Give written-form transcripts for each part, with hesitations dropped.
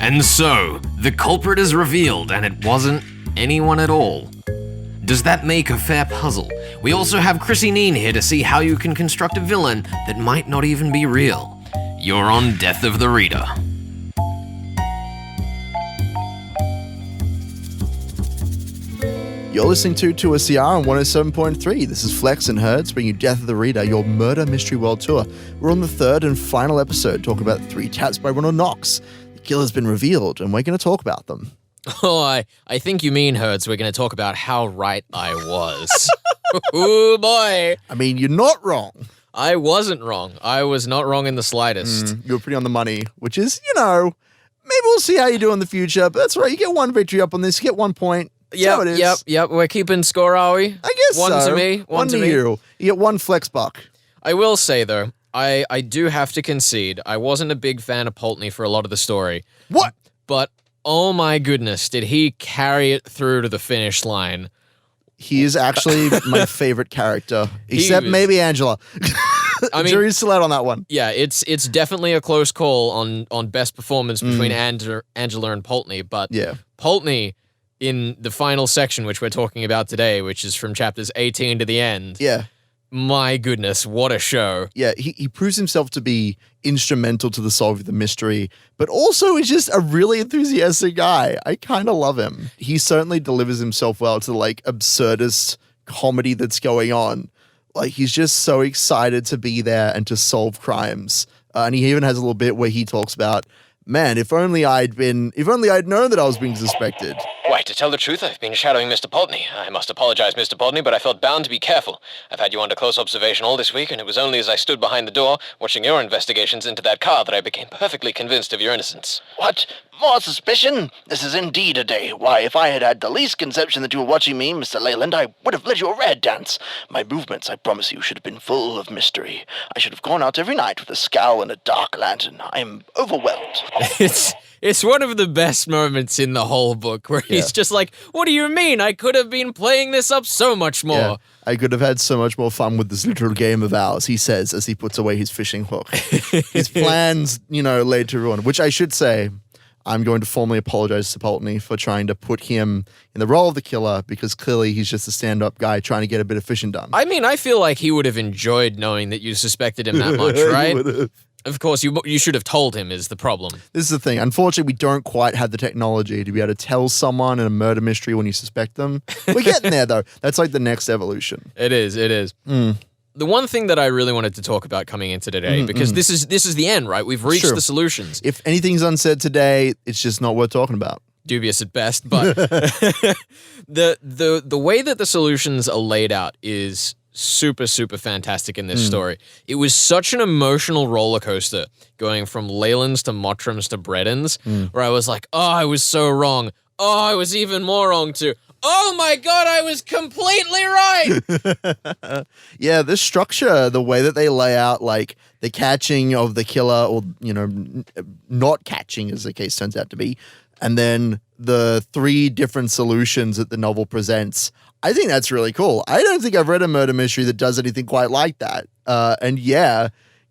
And so, the culprit is revealed and it wasn't anyone at all. Does that make a fair puzzle? We also have Krissy Kneen here to see how you can construct a villain that might not even be real. You're on Death of the Reader. You're listening to 2SCR on 107.3. This is Flex and Hertz bringing you Death of the Reader, your murder mystery world tour. We're on the third and final episode, talking about 3 Tats by Ronald Knox. The killer's been revealed, and we're going to talk about them. Oh, I think you mean, Hertz, we're going to talk about how right I was. Oh, boy. I mean, you're not wrong. I wasn't wrong. I was not wrong in the slightest. You were pretty on the money, which is, maybe we'll see how you do in the future, but that's right. You get 1 victory up on this, you get 1 point. Yep. We're keeping score, are we? I guess one so. To me, one to me. You get 1 flex buck. I will say, though, I do have to concede, I wasn't a big fan of Pulteney for a lot of the story. What? But, oh my goodness, did he carry it through to the finish line. He is actually my favorite character, except maybe Angela. I mean, jury's still out on that one. Yeah, it's definitely a close call on best performance between Angela and Pulteney, but Pulteney in the final section, which we're talking about today, which is from chapters 18 to the end. Yeah. My goodness, what a show. Yeah, he proves himself to be instrumental to the solve of the mystery, but also is just a really enthusiastic guy. I kind of love him. He certainly delivers himself well to the, absurdist comedy that's going on. He's just so excited to be there and to solve crimes. And he even has a little bit where he talks about, man, if only I'd known that I was being suspected. Why, to tell the truth, I've been shadowing Mr. Pulteney. I must apologize, Mr. Pulteney, but I felt bound to be careful. I've had you under close observation all this week, and it was only as I stood behind the door, watching your investigations into that car, that I became perfectly convinced of your innocence. What? More suspicion? This is indeed a day. Why, if I had had the least conception that you were watching me, Mr. Leyland, I would have led you a rare dance. My movements, I promise you, should have been full of mystery. I should have gone out every night with a scowl and a dark lantern. I am overwhelmed. It's one of the best moments in the whole book, where he's just like, what do you mean? I could have been playing this up so much more. Yeah. I could have had so much more fun with this little game of ours, he says, as he puts away his fishing hook. His plans, later on, which I should say, I'm going to formally apologize to Pulteney for trying to put him in the role of the killer, because clearly he's just a stand-up guy trying to get a bit of fishing done. I mean, I feel like he would have enjoyed knowing that you suspected him that much, right? Of course, you should have told him is the problem. This is the thing. Unfortunately, we don't quite have the technology to be able to tell someone in a murder mystery when you suspect them. We're getting there, though. That's the next evolution. It is. The one thing that I really wanted to talk about coming into today, because this is the end, right? We've reached the solutions. If anything's unsaid today, it's just not worth talking about. Dubious at best, but the way that the solutions are laid out is super, super fantastic in this story. It was such an emotional roller coaster going from Leyland's to Mottrum's to Bredden's, where I was like, oh, I was so wrong. Oh, I was even more wrong too. Oh my God, I was completely right. Yeah, the structure, the way that they lay out, the catching of the killer, or, not catching as the case turns out to be, and then the 3 different solutions that the novel presents. I think that's really cool. I don't think I've read a murder mystery that does anything quite like that. And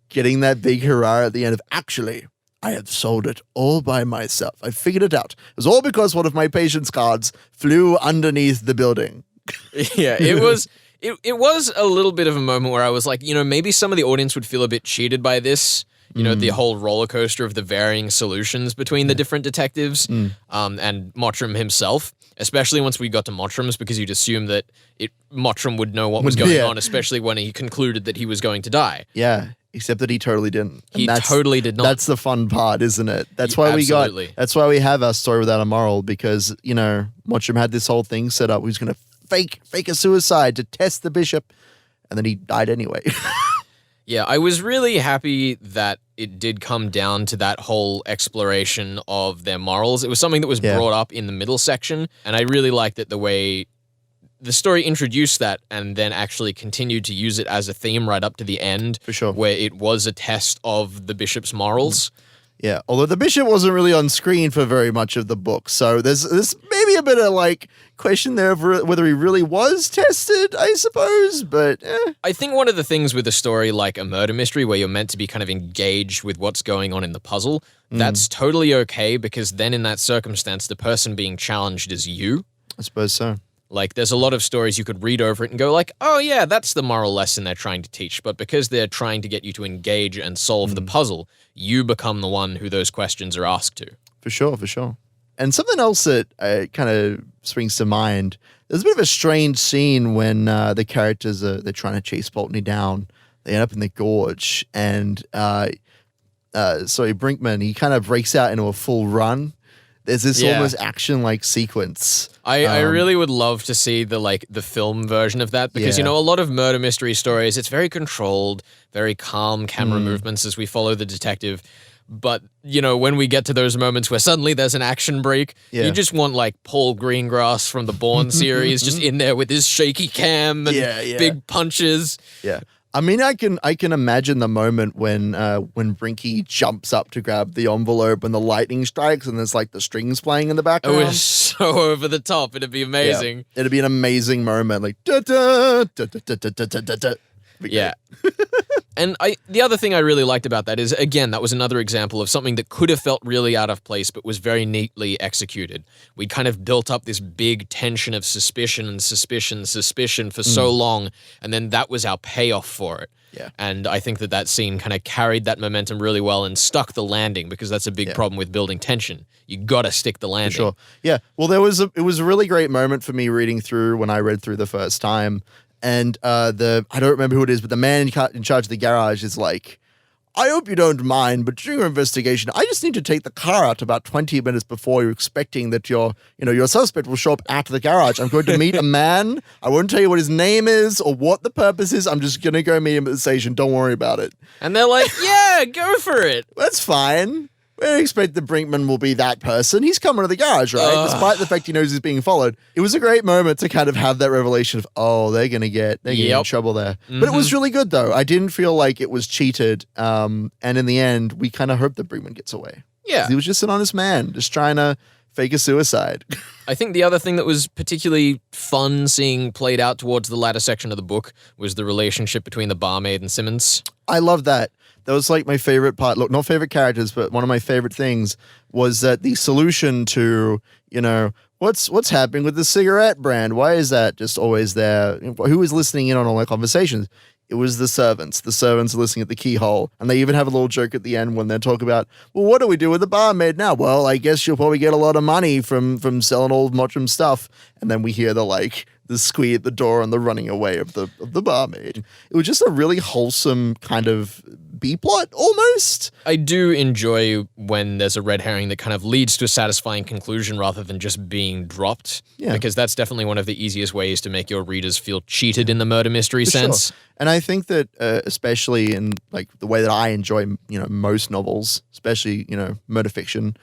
getting that big hurrah at the end of, actually, I have solved it all by myself. I figured it out. It was all because one of my patience cards flew underneath the building. Yeah, it was a little bit of a moment where I was like, maybe some of the audience would feel a bit cheated by this. The whole roller coaster of the varying solutions between the different detectives and Mottram himself, especially once we got to Mottrum's, because you'd assume that Mottram would know what was going on, especially when he concluded that he was going to die. Yeah, except that he totally didn't. He totally did not. That's the fun part, isn't it? That's why that's why we have our story without a moral, because, Mottram had this whole thing set up. He was going to fake a suicide to test the bishop, and then he died anyway. Yeah, I was really happy that it did come down to that whole exploration of their morals. It was something that was brought up in the middle section, and I really liked it the way the story introduced that and then actually continued to use it as a theme right up to the end. For sure. Where it was a test of the bishop's morals. Yeah, although the bishop wasn't really on screen for very much of the book, so there's maybe a bit of like question there of whether he really was tested, I suppose, but I think one of the things with a story like a murder mystery where you're meant to be kind of engaged with what's going on in the puzzle, that's totally okay because then in that circumstance, the person being challenged is you. I suppose so. Like, there's a lot of stories you could read over it and go like, oh yeah, that's the moral lesson they're trying to teach. But because they're trying to get you to engage and solve the puzzle, you become the one who those questions are asked to. For sure, for sure. And something else that kind of springs to mind, there's a bit of a strange scene when the characters they're trying to chase Pulteney down. They end up in the gorge, and Brinkman, he kind of breaks out into a full run. There's this almost action-like sequence. I really would love to see the film version of that because, a lot of murder mystery stories, it's very controlled, very calm camera movements as we follow the detective. But, when we get to those moments where suddenly there's an action break, you just want like Paul Greengrass from the Bourne series just in there with his shaky cam and big punches. Yeah. I mean, I can imagine the moment when Brinky jumps up to grab the envelope and the lightning strikes and there's like the strings playing in the background. It was so over the top. It'd be amazing. Yeah. It'd be an amazing moment, like da da da da da da da da da. Yeah. And the other thing I really liked about that is, again, that was another example of something that could have felt really out of place but was very neatly executed. We kind of built up this big tension of suspicion for so long, and then that was our payoff for it. Yeah. And I think that scene kind of carried that momentum really well and stuck the landing because that's a big problem with building tension. You gotta stick the landing. For sure. Yeah. Well, it was a really great moment for me reading through when I read through the first time. And I don't remember who it is, but the man in charge of the garage is like, I hope you don't mind, but during your investigation, I just need to take the car out about 20 minutes before you're expecting that your suspect will show up at the garage. I'm going to meet a man. I won't tell you what his name is or what the purpose is. I'm just going to go meet him at the station. Don't worry about it. And they're like, yeah, go for it. That's fine. We don't expect that Brinkman will be that person. He's coming to the garage, right? Despite the fact he knows he's being followed. It was a great moment to kind of have that revelation of, they're going to get in trouble there. But it was really good, though. I didn't feel like it was cheated. And in the end, we kind of hope that Brinkman gets away. Yeah. He was just an honest man, just trying to fake a suicide. I think the other thing that was particularly fun seeing played out towards the latter section of the book was the relationship between the barmaid and Simmons. I love that. That was like my favorite part. Look, not favorite characters, but one of my favorite things was that the solution to, what's happening with the cigarette brand? Why is that just always there? Who is listening in on all our conversations? It was the servants. The servants are listening at the keyhole. And they even have a little joke at the end when they talk about, well, what do we do with the barmaid now? Well, I guess you'll probably get a lot of money from selling all Mottram stuff. And then we hear the squeak at the door and the running away of the barmaid. It was just a really wholesome kind of B-plot almost. I do enjoy when there's a red herring that kind of leads to a satisfying conclusion rather than just being dropped. Yeah. Because that's definitely one of the easiest ways to make your readers feel cheated in the murder mystery sense. Sure. And I think that especially in like the way that I enjoy, most novels, especially, murder fiction,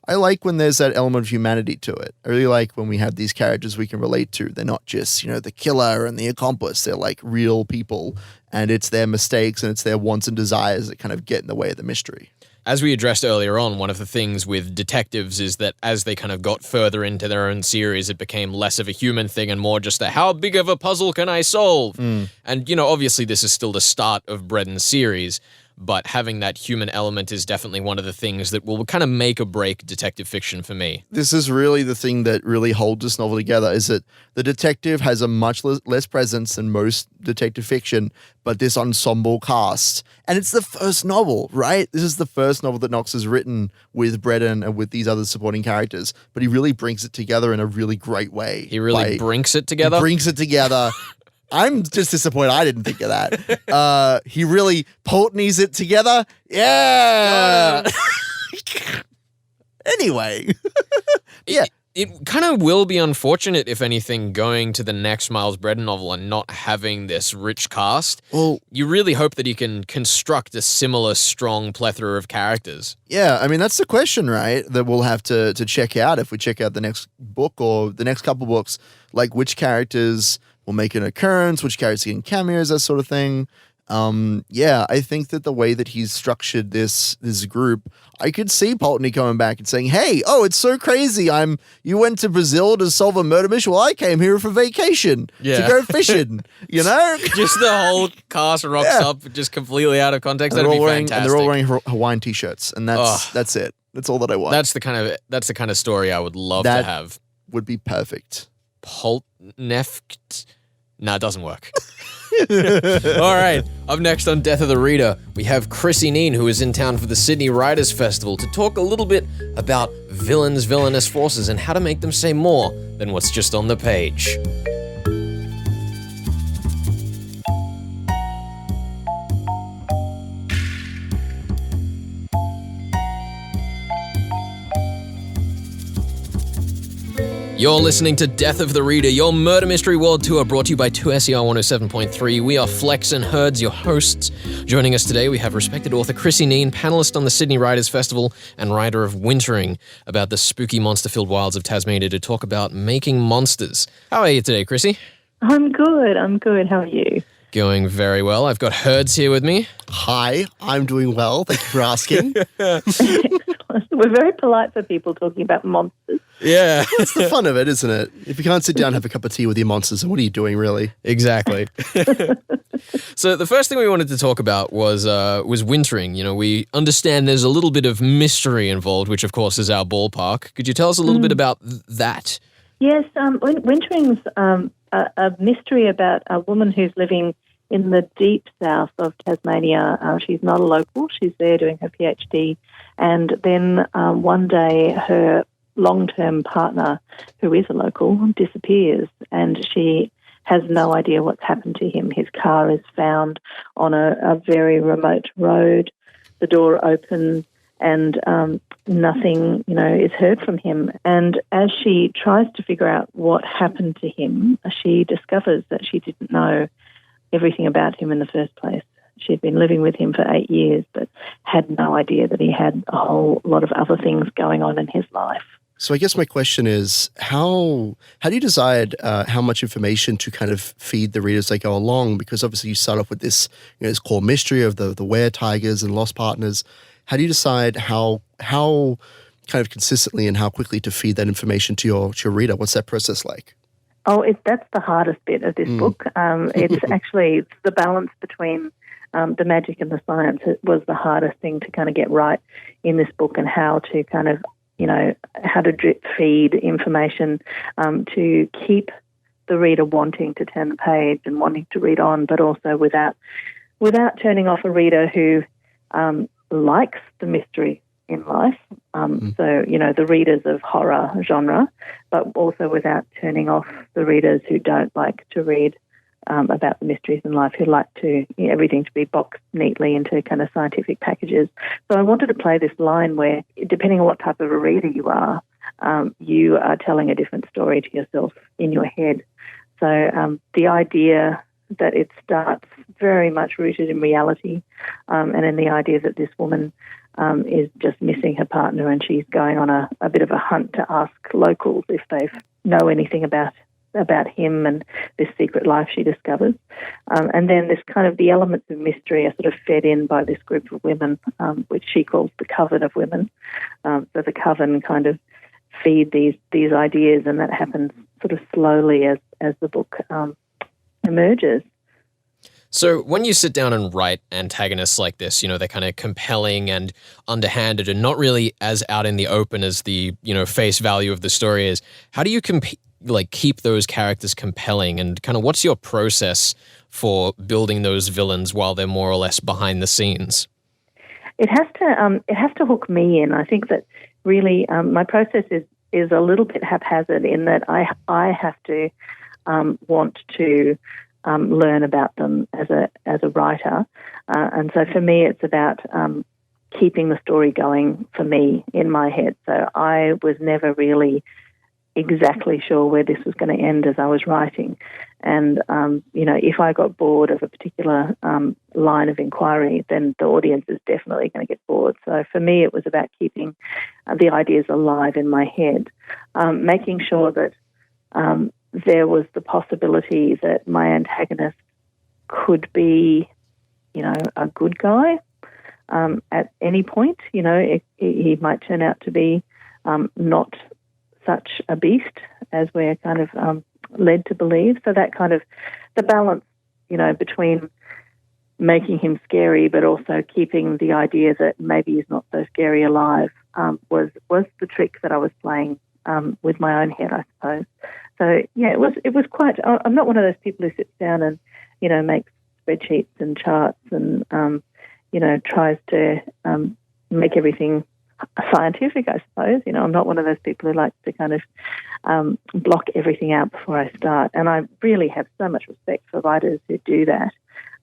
I like when there's that element of humanity to it. I really like when we have these characters we can relate to. They're not just, the killer and the accomplice. They're like real people, and it's their mistakes and it's their wants and desires that kind of get in the way of the mystery. As we addressed earlier on, one of the things with detectives is that as they kind of got further into their own series, it became less of a human thing and more just a how big of a puzzle can I solve? And, obviously this is still the start of Breden's series, but having that human element is definitely one of the things that will kind of make or break detective fiction for me. This is really the thing that really holds this novel together, is that the detective has a much less presence than most detective fiction, but this ensemble cast. And it's the first novel, right? This is the first novel that Knox has written with Breden and with these other supporting characters, but he really brings it together in a really great way. He really brings it together? He brings it together. I'm just disappointed I didn't think of that. He really Pulteney's it together. Yeah. Anyway. Yeah. It kind of will be unfortunate, if anything, going to the next Miles Breden novel and not having this rich cast. Well, you really hope that he can construct a similar strong plethora of characters. Yeah, I mean, that's the question, right? That we'll have to check out if we check out the next book or the next couple books, like which characters will make an occurrence, which characters get cameos, that sort of thing. I think that the way that he's structured this group, I could see Pulteney coming back and saying, "Hey, it's so crazy. You went to Brazil to solve a murder mystery. Well, I came here for vacation to go fishing." Just the whole cast rocks up just completely out of context. That'd be fantastic. And they're all wearing Hawaiian t-shirts, and that's it. That's all that I want. That's the kind of story I would love to have. Would be perfect. Pultneft. Nah, it doesn't work. All right, up next on Death of the Reader, we have Krissy Kneen, who is in town for the Sydney Writers' Festival, to talk a little bit about villains' villainous forces and how to make them say more than what's just on the page. You're listening to Death of the Reader, your murder mystery world tour brought to you by 2SER 107.3. We are Flex and Herds, your hosts. Joining us today, we have respected author Krissy Kneen, panelist on the Sydney Writers' Festival and writer of Wintering, about the spooky monster-filled wilds of Tasmania, to talk about making monsters. How are you today, Krissy? I'm good. How are you? Going very well. I've got Herds here with me. Hi, I'm doing well. Thank you for asking. We're very polite for people talking about monsters. Yeah. It's the fun of it, isn't it? If you can't sit down and have a cup of tea with your monsters, then what are you doing, really? Exactly. So the first thing we wanted to talk about was Wintering. We understand there's a little bit of mystery involved, which of course is our ballpark. Could you tell us a little bit about that? Yes, Wintering's a mystery about a woman who's living in the deep south of Tasmania. She's not a local. She's there doing her PhD. And then one day her long-term partner, who is a local, disappears, and she has no idea what's happened to him. His car is found on a very remote road. The door opens and nothing, is heard from him. And as she tries to figure out what happened to him, she discovers that she didn't know everything about him in the first place. She'd been living with him for 8 years, but had no idea that he had a whole lot of other things going on in his life. So I guess my question is, how do you decide how much information to kind of feed the reader as they go along? Because obviously you start off with this, this core mystery of the were-tigers and lost partners. How do you decide how kind of consistently and how quickly to feed that information to your reader? What's that process like? Oh, that's the hardest bit of this book. It's actually the balance between the magic and the science. It was the hardest thing to kind of get right in this book, and how to kind of, how to drip feed information to keep the reader wanting to turn the page and wanting to read on, but also without turning off a reader who likes the mystery in life. So, the readers of horror genre, but also without turning off the readers who don't like to read about the mysteries in life, who like to everything to be boxed neatly into kind of scientific packages. So I wanted to play this line where, depending on what type of a reader you are telling a different story to yourself in your head. So the idea that it starts very much rooted in reality, and in the idea that this woman is just missing her partner, and she's going on a bit of a hunt to ask locals if they know anything about him and this secret life she discovers. And then this kind of the elements of mystery are sort of fed in by this group of women, which she calls the coven of women. So the coven kind of feed these ideas, and that happens sort of slowly as the book emerges. So when you sit down and write antagonists like this, they're kind of compelling and underhanded and not really as out in the open as the, face value of the story is. How do you keep those characters compelling, and kind of what's your process for building those villains while they're more or less behind the scenes? It has to hook me in. I think that really my process is a little bit haphazard in that I have to want to learn about them as a writer, and so for me it's about keeping the story going for me in my head. So I was never really exactly sure where this was going to end as I was writing. And, if I got bored of a particular line of inquiry, then the audience is definitely going to get bored. So for me, it was about keeping the ideas alive in my head, making sure that there was the possibility that my antagonist could be a good guy at any point. He might turn out to be not such a beast as we're kind of led to believe. So that kind of the balance, between making him scary but also keeping the idea that maybe he's not so scary alive was the trick that I was playing with my own head, I suppose. So yeah, it was quite. I'm not one of those people who sits down and makes spreadsheets and charts and tries to make everything scientific, I suppose. I'm not one of those people who likes to kind of block everything out before I start. And I really have so much respect for writers who do that.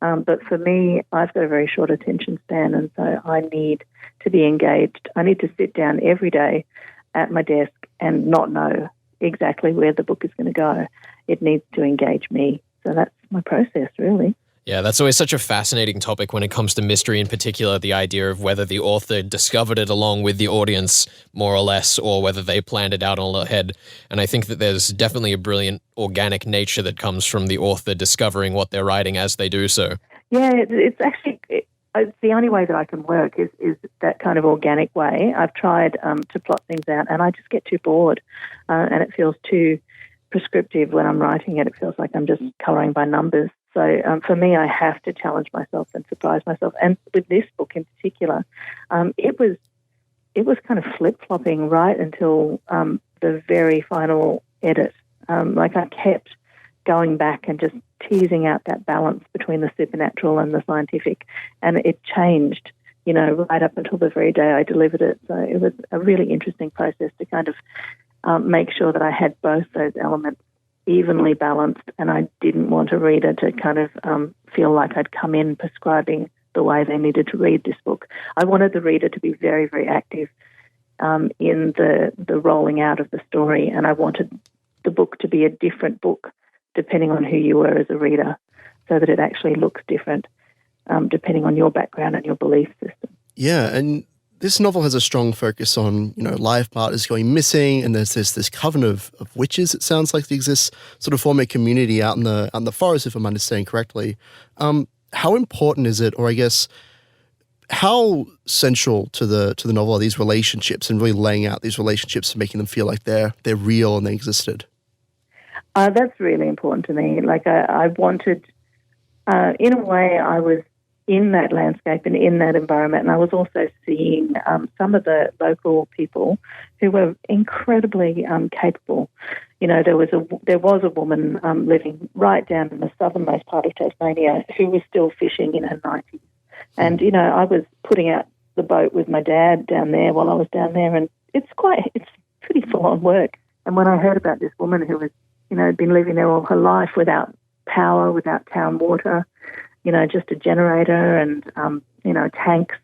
But for me, I've got a very short attention span, and so I need to be engaged. I need to sit down every day at my desk and not know exactly where the book is going to go. It needs to engage me. So that's my process, really. Yeah, that's always such a fascinating topic when it comes to mystery, in particular, the idea of whether the author discovered it along with the audience, more or less, or whether they planned it out on ahead. And I think that there's definitely a brilliant organic nature that comes from the author discovering what they're writing as they do so. Yeah, it's actually it's the only way that I can work is that kind of organic way. I've tried to plot things out, and I just get too bored, and it feels too prescriptive when I'm writing it. It feels like I'm just colouring by numbers. So for me, I have to challenge myself and surprise myself. And with this book in particular, it was kind of flip-flopping right until the very final edit. Like I kept going back and just teasing out that balance between the supernatural and the scientific, and it changed, right up until the very day I delivered it. So it was a really interesting process to kind of make sure that I had both those elements evenly balanced, and I didn't want a reader to kind of feel like I'd come in prescribing the way they needed to read this book. I wanted the reader to be very, very active in the rolling out of the story, and I wanted the book to be a different book depending on who you were as a reader, so that it actually looks different depending on your background and your belief system. Yeah, and this novel has a strong focus on, life partners going missing, and there's this coven of witches, it sounds like, that exists, sort of forming a community out in the forest, if I'm understanding correctly. How important is it, or I guess, how central to the novel are these relationships and really laying out these relationships and making them feel like they're real and they existed? That's really important to me. Like I wanted, in a way, I was in that landscape and in that environment, and I was also seeing some of the local people who were incredibly capable. There was a woman living right down in the southernmost part of Tasmania who was still fishing in her 90s, and I was putting out the boat with my dad down there while I was down there, and it's pretty full on work. And when I heard about this woman who was had been living there all her life without power, without town water, just a generator and, tanks.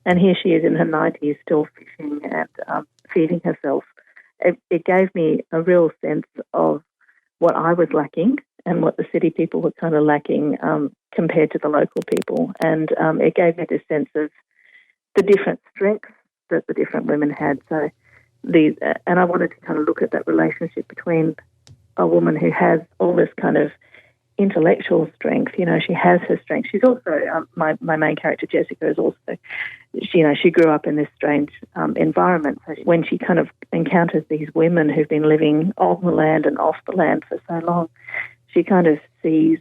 And here she is in her 90s still fishing and feeding herself. It gave me a real sense of what I was lacking and what the city people were kind of lacking compared to the local people. And it gave me this sense of the different strengths that the different women had. So and I wanted to kind of look at that relationship between a woman who has all this kind of intellectual strength. She has her strength. She's also, my main character, Jessica, is also, she grew up in this strange environment. So when she kind of encounters these women who've been living on the land and off the land for so long, she kind of sees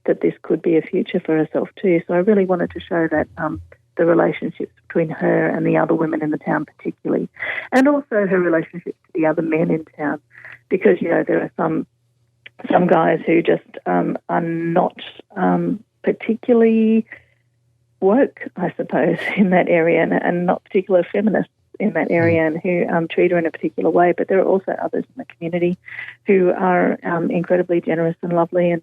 that this could be a future for herself too. So I really wanted to show that the relationships between her and the other women in the town particularly, and also her relationships to the other men in town, because, there are some guys who just are not particularly woke, I suppose, in that area, and not particular feminists in that area, and who treat her in a particular way. But there are also others in the community who are incredibly generous and lovely and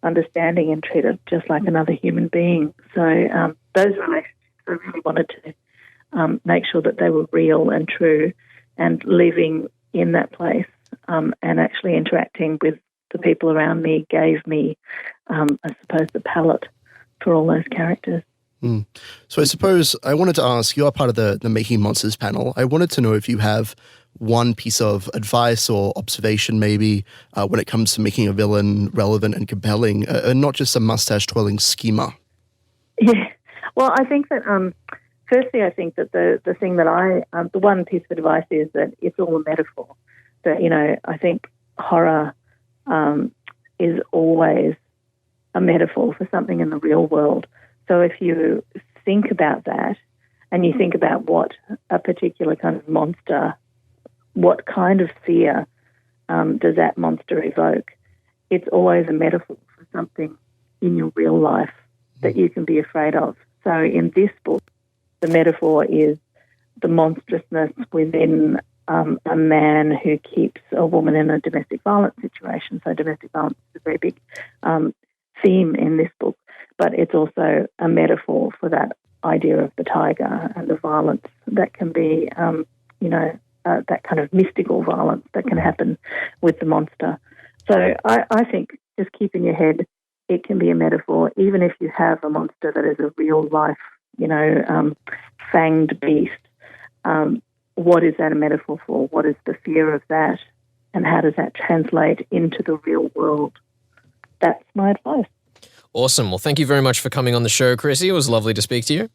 understanding and treat her just like another human being. So those relationships, I really wanted to make sure that they were real and true, and living in that place and actually interacting with the people around me gave me, I suppose, the palette for all those characters. So I suppose I wanted to ask, you are part of the Making Monsters panel. I wanted to know if you have one piece of advice or observation maybe when it comes to making a villain relevant and compelling, and not just a mustache-twirling schemer. Yeah, Well, I think that firstly, I think that the thing that the one piece of advice is that it's all a metaphor. That, you know, I think horror is always a metaphor for something in the real world. So if you think about that and you think about what a particular kind of monster, what kind of fear does that monster evoke, it's always a metaphor for something in your real life that you can be afraid of. So in this book, the metaphor is the monstrousness within a man who keeps a woman in a domestic violence situation. So domestic violence is a very big theme in this book, but it's also a metaphor for that idea of the tiger and the violence that can be, that kind of mystical violence that can happen with the monster. So I think just keep in your head, it can be a metaphor, even if you have a monster that is a real life, fanged beast. What is that a metaphor for? What is the fear of that? And how does that translate into the real world? That's my advice. Awesome. Well, thank you very much for coming on the show, Krissy. It was lovely to speak to you.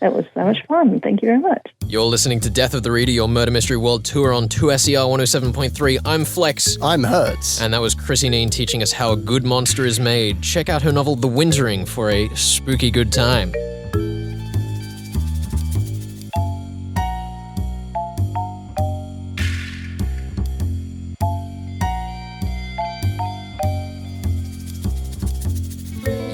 That was so much fun. Thank you very much. You're listening to Death of the Reader, your Murder Mystery World Tour on 2SER 107.3. I'm Flex. I'm Hertz. And that was Krissy Kneen teaching us how a good monster is made. Check out her novel The Wintering for a spooky good time.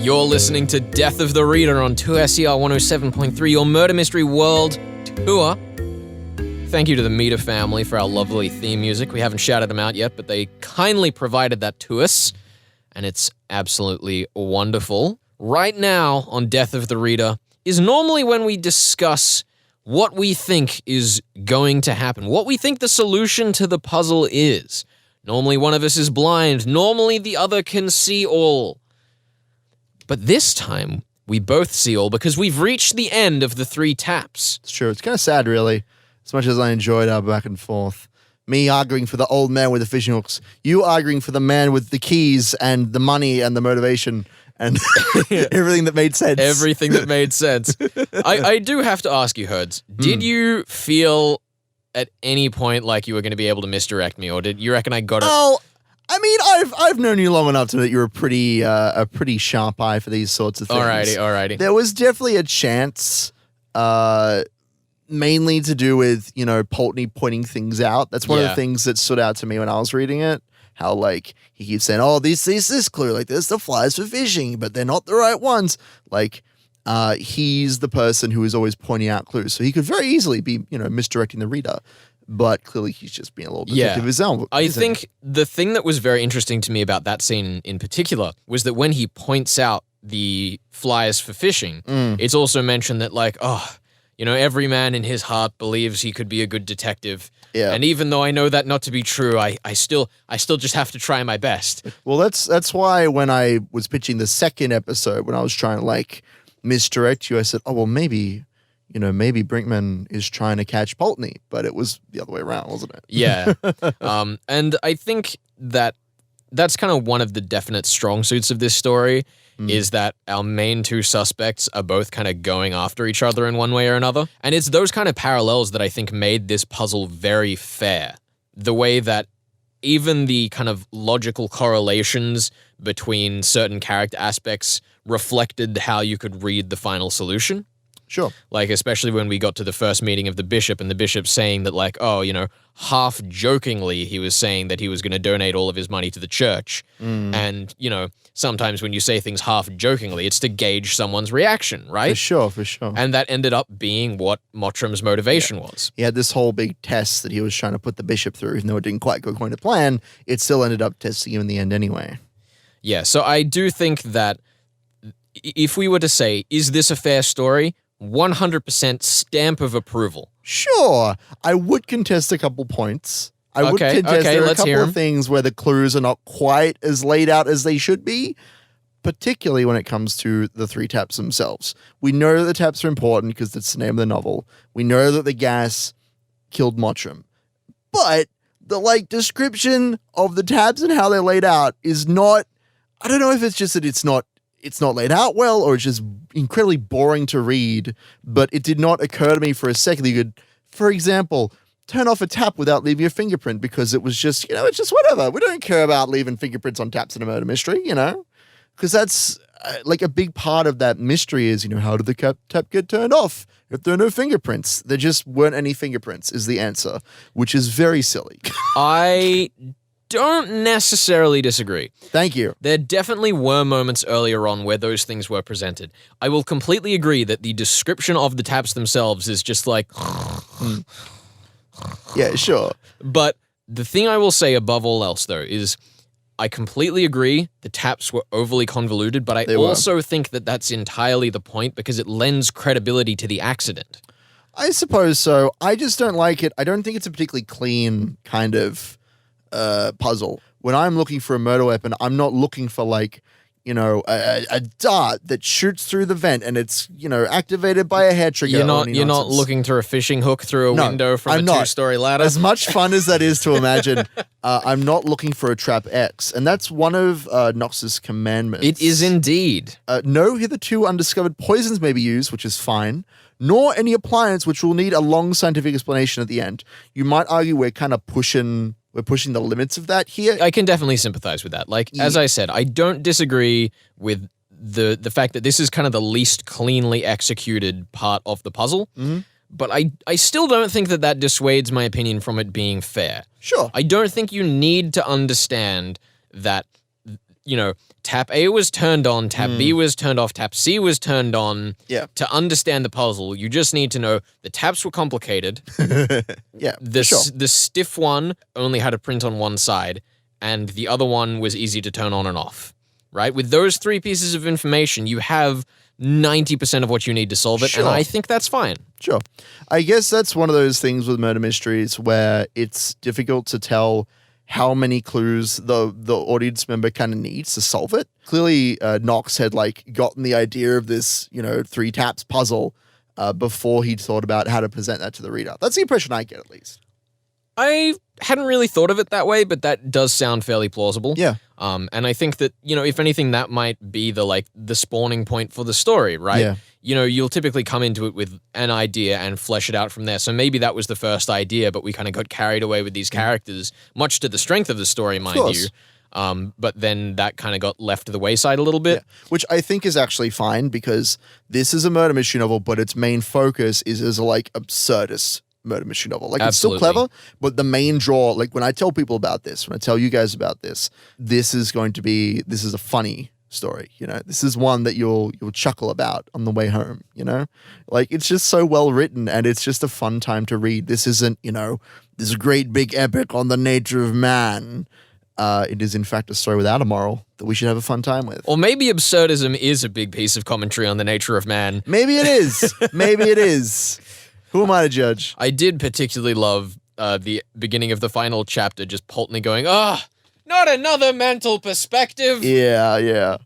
You're listening to Death of the Reader on 2SER 107.3, your Murder Mystery World Tour. Thank you to the Meter family for our lovely theme music. We haven't shouted them out yet, but they kindly provided that to us, and it's absolutely wonderful. Right now on Death of the Reader is normally when we discuss what we think is going to happen, what we think the solution to the puzzle is. Normally one of us is blind, normally the other can see all. But this time, we both see all because we've reached the end of the 3 taps. It's true. It's kind of sad, really, as much as I enjoyed our back and forth. Me arguing for the old man with the fishing hooks. You arguing for the man with the keys and the money and the motivation and everything that made sense. Everything that made sense. I do have to ask you, Herds, did you feel at any point like you were going to be able to misdirect me, or did you reckon I got it? Oh, I mean, I've known you long enough to know that you're a pretty sharp eye for these sorts of things. Alrighty. There was definitely a chance, mainly to do with, Pulteney pointing things out. That's one of the things that stood out to me when I was reading it. How, like, he keeps saying, oh, this clue, like, there's the flies for fishing, but they're not the right ones. Like, he's the person who is always pointing out clues. So he could very easily be, misdirecting the reader. But clearly he's just being a little detective of his own. I think the thing that was very interesting to me about that scene in particular was that when he points out the flies for fishing, it's also mentioned that, like, every man in his heart believes he could be a good detective. Yeah. And even though I know that not to be true, I still just have to try my best. Well, that's why when I was pitching the second episode, when I was trying to, like, misdirect you, I said, oh, well, maybe Brinkman is trying to catch Pulteney, but it was the other way around, wasn't it? Yeah. And I think that that's kind of one of the definite strong suits of this story is that our main 2 suspects are both kind of going after each other in one way or another. And it's those kind of parallels that I think made this puzzle very fair. The way that even the kind of logical correlations between certain character aspects reflected how you could read the final solution. Sure. Like, especially when we got to the first meeting of the bishop and the bishop saying that, like, half jokingly he was saying that he was going to donate all of his money to the church. And, sometimes when you say things half jokingly, it's to gauge someone's reaction, right? For sure. And that ended up being what Mottram's motivation was. He had this whole big test that he was trying to put the bishop through, even though it didn't quite go according to plan. It still ended up testing him in the end anyway. Yeah, so I do think that if we were to say, is this a fair story? 100% stamp of approval. Sure. I would contest a couple points. I would contest there are a couple of things where the clues are not quite as laid out as they should be, particularly when it comes to the 3 taps themselves. We know that the taps are important because that's the name of the novel. We know that the gas killed Mottram. But the, description of the taps and how they're laid out is not, I don't know if it's just that it's not it's not laid out well or it's just incredibly boring to read. But it did not occur to me for a second that you could, for example, turn off a tap without leaving a fingerprint because it was just, it's just whatever. We don't care about leaving fingerprints on taps in a murder mystery, because that's like a big part of that mystery is, how did the tap get turned off? If there are no fingerprints, there just weren't any fingerprints is the answer, which is very silly. I don't necessarily disagree. Thank you. There definitely were moments earlier on where those things were presented. I will completely agree that the description of the taps themselves is just like... Yeah, sure. But the thing I will say above all else, though, is I completely agree the taps were overly convoluted, but I also think that that's entirely the point because it lends credibility to the accident. I suppose so. I just don't like it. I don't think it's a particularly clean kind of puzzle. When I'm looking for a murder weapon, I'm not looking for like, a dart that shoots through the vent and it's, activated by a hair trigger. You're not looking through a fishing hook through a window from a two-story ladder. As much fun as that is to imagine, I'm not looking for a trap X. And that's one of Knox's commandments. It is indeed. No hitherto undiscovered poisons may be used, which is fine, nor any appliance which will need a long scientific explanation at the end. You might argue we're kind of pushing the limits of that here. I can definitely sympathize with that. Like, as I said, I don't disagree with the fact that this is kind of the least cleanly executed part of the puzzle, but I still don't think that dissuades my opinion from it being fair. Sure. I don't think you need to understand that, tap A was turned on, tap B was turned off, tap C was turned on to understand the puzzle. You just need to know the taps were complicated. The stiff one only had a print on one side, and the other one was easy to turn on and off, right? With those three pieces of information, you have 90% of what you need to solve it, and I think that's fine. Sure. I guess that's one of those things with murder mysteries where it's difficult to tell how many clues the audience member kind of needs to solve it. Clearly, Knox had gotten the idea of this, 3 taps puzzle before he'd thought about how to present that to the reader. That's the impression I get, at least. I hadn't really thought of it that way, but that does sound fairly plausible. Yeah. And I think that, if anything, that might be the spawning point for the story, right? Yeah. You'll typically come into it with an idea and flesh it out from there. So maybe that was the first idea, but we kind of got carried away with these characters, much to the strength of the story, mind you. But then that kind of got left to the wayside a little bit. Yeah. Which I think is actually fine because this is a murder mystery novel, but its main focus is as a absurdist murder mystery novel. It's still clever, but the main draw, when I tell people about this, when I tell you guys about this, this is a funny story, this is one that you'll chuckle about on the way home, it's just so well written and it's just a fun time to read. This isn't, this great big epic on the nature of man. It is in fact a story without a moral that we should have a fun time with. Or maybe absurdism is a big piece of commentary on the nature of man. Maybe it is. Maybe it is. Who am I to judge? I did particularly love the beginning of the final chapter, just Pulteney going, not another mental perspective. Yeah.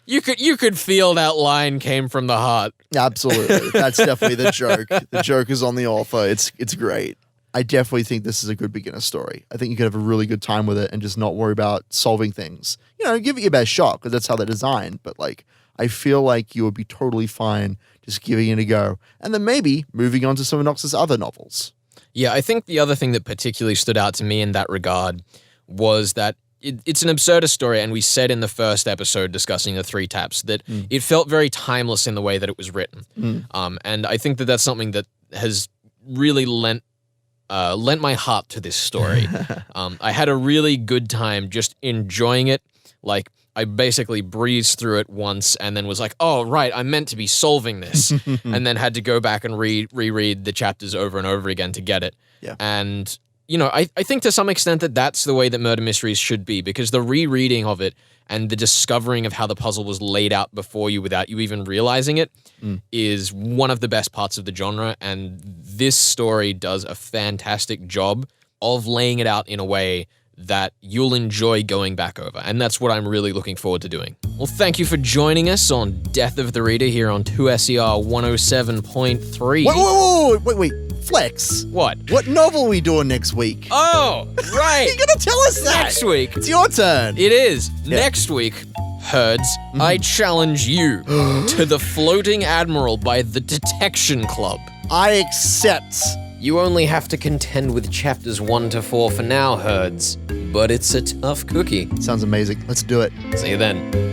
You could feel that line came from the heart. Absolutely. That's definitely the joke. The joke is on the author. It's great. I definitely think this is a good beginner story. I think you could have a really good time with it and just not worry about solving things. Give it your best shot because that's how they're designed. But I feel like you would be totally fine just giving it a go. And then maybe moving on to some of Knox's other novels. Yeah, I think the other thing that particularly stood out to me in that regard was that it's an absurdist story, and we said in the first episode discussing the 3 taps that it felt very timeless in the way that it was written. And I think that that's something that has really lent my heart to this story. I had a really good time just enjoying it. I basically breezed through it once and then was like, oh, right, I'm meant to be solving this. And then had to go back and reread the chapters over and over again to get it. Yeah. And, I think to some extent that's the way that murder mysteries should be, because the rereading of it and the discovering of how the puzzle was laid out before you without you even realizing it is one of the best parts of the genre. And this story does a fantastic job of laying it out in a way that you'll enjoy going back over. And that's what I'm really looking forward to doing. Well, thank you for joining us on Death of the Reader here on 2SER 107.3. Wait. Flex. What? What novel are we doing next week? Oh, right. You're going to tell us that. Next week. It's your turn. It is. Yeah. Next week, Herds, I challenge you to the Floating Admiral by the Detection Club. I accept. You only have to contend with chapters 1 to 4 for now, Herds. But it's a tough cookie. Sounds amazing. Let's do it. See you then.